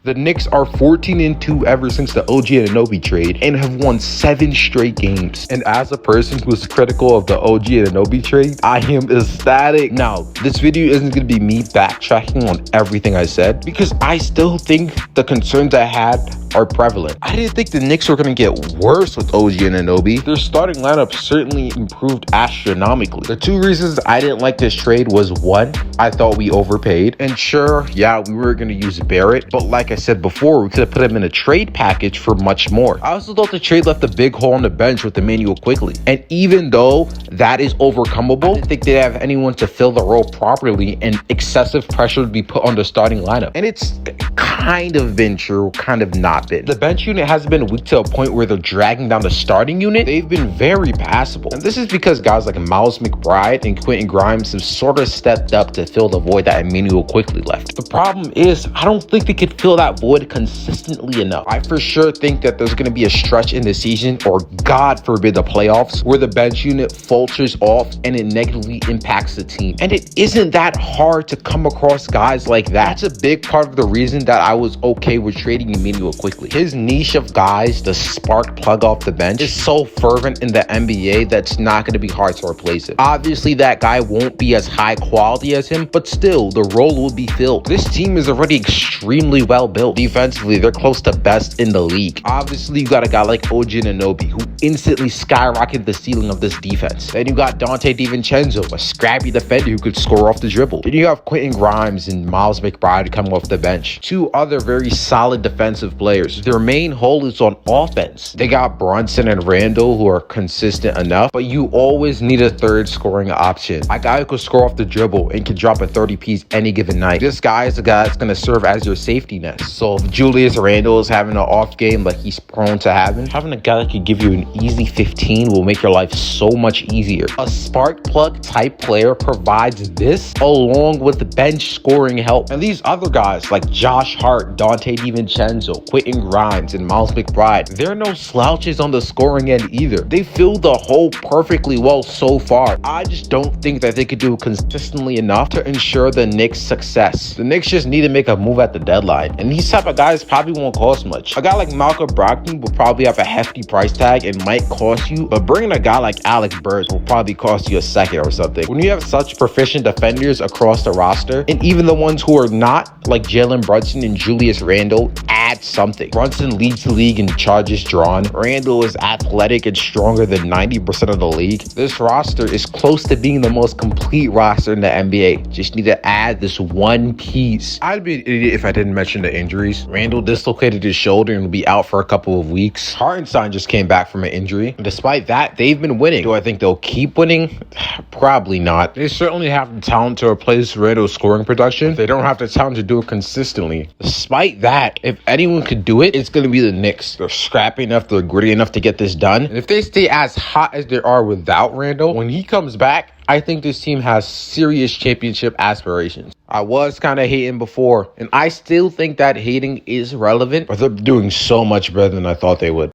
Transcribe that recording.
The Knicks are 14-2 ever since the OG Anunoby trade and have won 7 straight games. And as a person who's critical of the OG Anunoby trade, I am ecstatic. Now, this video isn't going to be me backtracking on everything I said because I still think the concerns I had are prevalent. I didn't think the Knicks were going to get worse with OG Anunoby. Their starting lineup certainly improved astronomically. The two reasons I didn't like this trade was, one, I thought we overpaid. And sure, yeah, we were going to use Barrett, but like I said before, we could have put him in a trade package for much more. I also thought the trade left a big hole on the bench with Emmanuel Quickly. And even though that is overcomable, I didn't think they'd have anyone to fill the role properly and excessive pressure would be put on the starting lineup. And it's kind of been true, kind of not been. The bench unit hasn't been weak to a point where they're dragging down the starting unit. They've been very passable. And this is because guys like Miles McBride and Quentin Grimes have sort of stepped up to fill the void that Emmanuel Quickly left. The problem is, I don't think they could fill that void consistently enough. I for sure think that there's going to be a stretch in the season, or God forbid the playoffs, where the bench unit falters off and it negatively impacts the team. And it isn't that hard to come across guys like that. That's a big part of the reason that I was okay with trading Emmanuel Quickly. His niche of guys, the spark plug off the bench, is so fervent in the NBA that's not going to be hard to replace him. Obviously, that guy won't be as high quality as him, but still, the role will be filled. This team is already extremely well built. Defensively, they're close to best in the league. Obviously, you got a guy like OG Anunoby, who instantly skyrocketed the ceiling of this defense. Then you got Donte DiVincenzo, a scrappy defender who could score off the dribble. Then you have Quentin Grimes and Miles McBride coming off the bench. Two other very solid defensive players. Their main hole is on offense. They got Brunson and Randall, who are consistent enough, but you always need a third scoring option. A guy who could score off the dribble and can drop a 30-piece any given night. This guy is a guy that's going to serve as your safety net. So if Julius Randle is having an off game like he's prone to having a guy that could give you an easy 15 will make your life so much easier. A spark plug type player provides this along with the bench scoring help. And these other guys like Josh Hart, Donte DiVincenzo, Quentin Grimes, and Miles McBride, they're no slouches on the scoring end either. They filled the hole perfectly well so far. I just don't think that they could do consistently enough to ensure the Knicks' success. The Knicks just need to make a move at the deadline. And these type of guys probably won't cost much. A guy like Malcolm Brogdon will probably have a hefty price tag and might cost you, but bringing a guy like Alec Burks will probably cost you a second or something. When you have such proficient defenders across the roster, and even the ones who are not, like Jalen Brunson and Julius Randle, add something. Brunson leads the league in charges drawn. Randle is athletic and stronger than 90% of the league. This roster is close to being the most complete roster in the NBA. Just need to add this one piece. I'd be an idiot if I didn't mention the injuries. Randle dislocated his shoulder and will be out for a couple of weeks. Hartenstein just came back from an injury. Despite that, they've been winning. Do I think they'll keep winning? Probably not. They certainly have the talent to replace Randle's scoring production. They don't have the talent to do it consistently. Despite that, if anyone could do it, it's going to be the Knicks. They're scrappy enough, they're gritty enough to get this done. And if they stay as hot as they are without Randle, when he comes back, I think this team has serious championship aspirations. I was kind of hating before, and I still think that hating is relevant, but they're doing so much better than I thought they would.